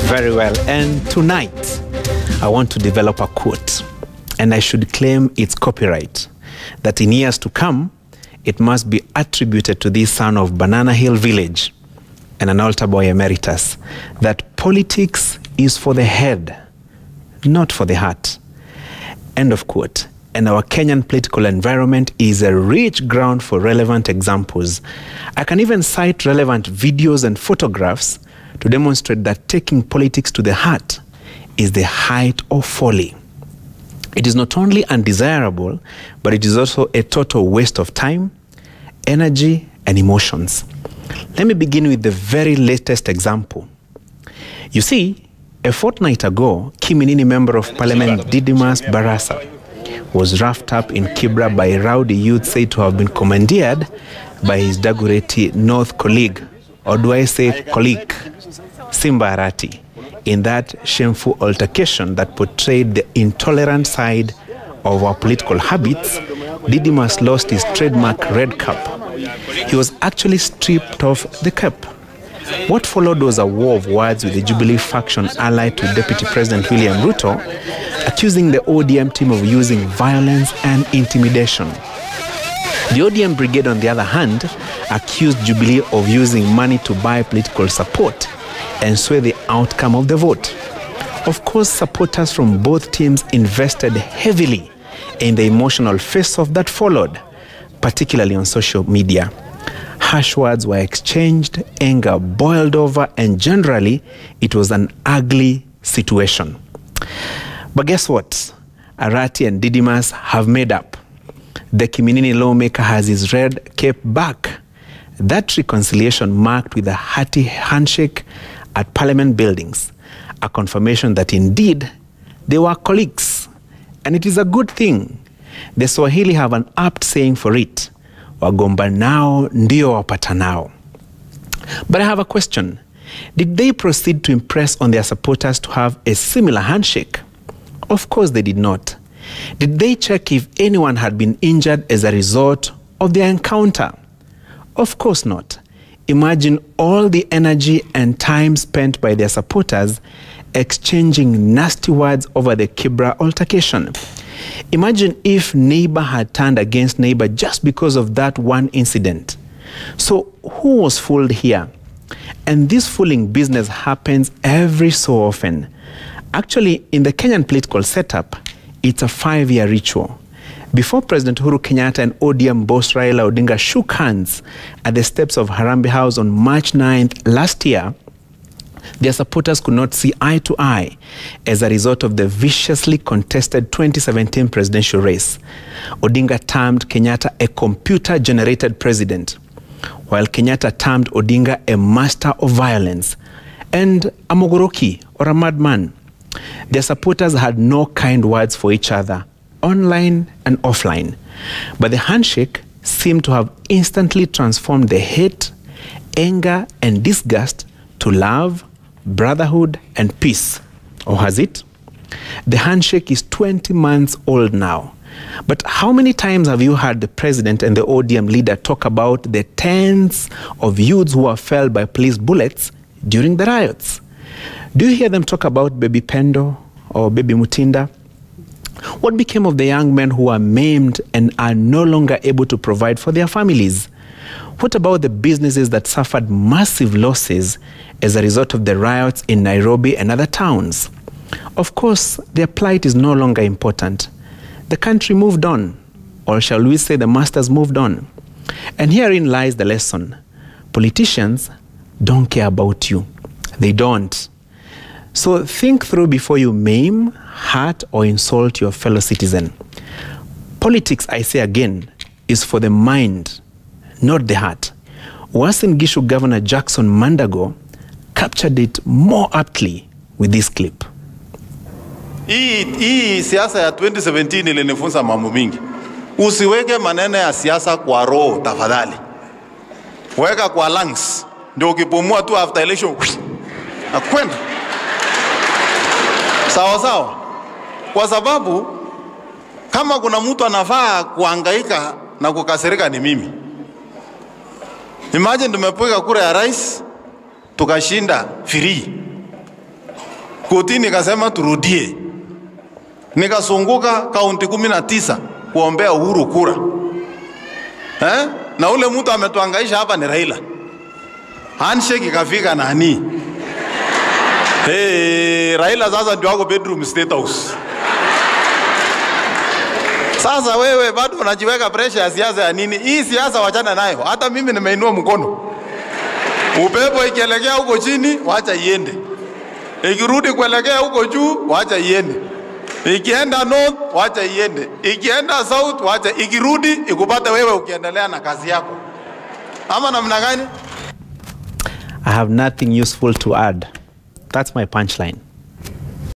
Very well. And tonight, I want to develop a quote, and I should claim its copyright, that in years to come, it must be attributed to this son of Banana Hill Village and an altar boy emeritus, that politics is for the head, not for the heart. End of quote. And our Kenyan political environment is a rich ground for relevant examples. I can even cite relevant videos and photographs to demonstrate that taking politics to the heart is the height of folly. It is not only undesirable, but it is also a total waste of time, energy, and emotions. Let me begin with the very latest example. You see, a fortnight ago, Kiminini Member of Parliament Didymus Barasa was roughed up in Kibra by a rowdy youth said to have been commandeered by his Dagoretti North colleague, or do I say colleague, Simba Arati, in that shameful altercation that portrayed the intolerant side of our political habits. Didymus lost his trademark red cap. He was actually stripped of the cap. What followed was a war of words with the Jubilee faction allied to Deputy President William Ruto, accusing the ODM team of using violence and intimidation. The ODM brigade, on the other hand, accused Jubilee of using money to buy political support and sway the outcome of the vote. Of course, supporters from both teams invested heavily in the emotional face-off that followed, particularly on social media. Harsh words were exchanged, anger boiled over, and generally, it was an ugly situation. But guess what? Arati and Didymus have made up. The Kiminini lawmaker has his red cape back. That reconciliation marked with a hearty handshake at Parliament buildings, a confirmation that indeed they were colleagues. And it is a good thing. The Swahili have an apt saying for it, wagomba nao ndio wapatanao. But I have a question. Did they proceed to impress on their supporters to have a similar handshake? Of course they did not. Did they check if anyone had been injured as a result of their encounter? Of course not. Imagine all the energy and time spent by their supporters exchanging nasty words over the Kibra altercation. Imagine if neighbor had turned against neighbor just because of that one incident. So who was fooled here? And this fooling business happens every so often. Actually, in the Kenyan political setup, it's a 5-year ritual. Before President Uhuru Kenyatta and ODM boss Raila Odinga shook hands at the steps of Harambee House on March 9th last year, their supporters could not see eye to eye as a result of the viciously contested 2017 presidential race. Odinga termed Kenyatta a computer-generated president, while Kenyatta termed Odinga a master of violence and a mogoroki, or a madman. Their supporters had no kind words for each other, online and offline. But the handshake seemed to have instantly transformed the hate, anger, and disgust to love, brotherhood, and peace. Or has it? The handshake is 20 months old now. But how many times have you heard the president and the ODM leader talk about the tens of youths who were felled by police bullets during the riots? Do you hear them talk about baby Pendo or baby Mutinda? What became of the young men who are maimed and are no longer able to provide for their families? What about the businesses that suffered massive losses as a result of the riots in Nairobi and other towns? Of course, their plight is no longer important. The country moved on, or shall we say the masters moved on. And herein lies the lesson. Politicians don't care about you. They don't. So think through before you maim, hurt, or insult your fellow citizen. Politics, I say again, is for the mind, not the heart. Uasin Gishu Governor Jackson Mandago captured it more aptly with this clip. Hii siasa ya 2017 ilinifunza mambo mingi. Usiweke maneno ya siasa kwa roho tafadhali. Weka kwa lungs. Ndio ukipumua tu after election. Nakwenda. Sawa sawa. Kwa sababu kama kuna mtu anafaa kuhangaika na kukasirika ni mimi. Imagine tumepiga kura ya rais, tukashinda free. Kotini ikasema turudie. Nikasunguka kaunti 19 kuombea Uhuru kura. Na ule mtu ametuangaisha hapa ni Raila. Handshake ikafika nani? Raila sasa ndio wako bedroom state house. Sasa wewe bado unajiweka pressure ya siasa ya nini? Hii siasa wachana nayo. Hata mimi nimeinua mkono. Upepo ikielekea huko chini, wacha iende. Ikirudi kuelekea huko juu, wacha iende. Ikienda north, wacha iende. Ikienda south, wacha. Ikirudi ikupate wewe ukiendelea na kazi yako. Ama namna gani? I have nothing useful to add. That's my punchline.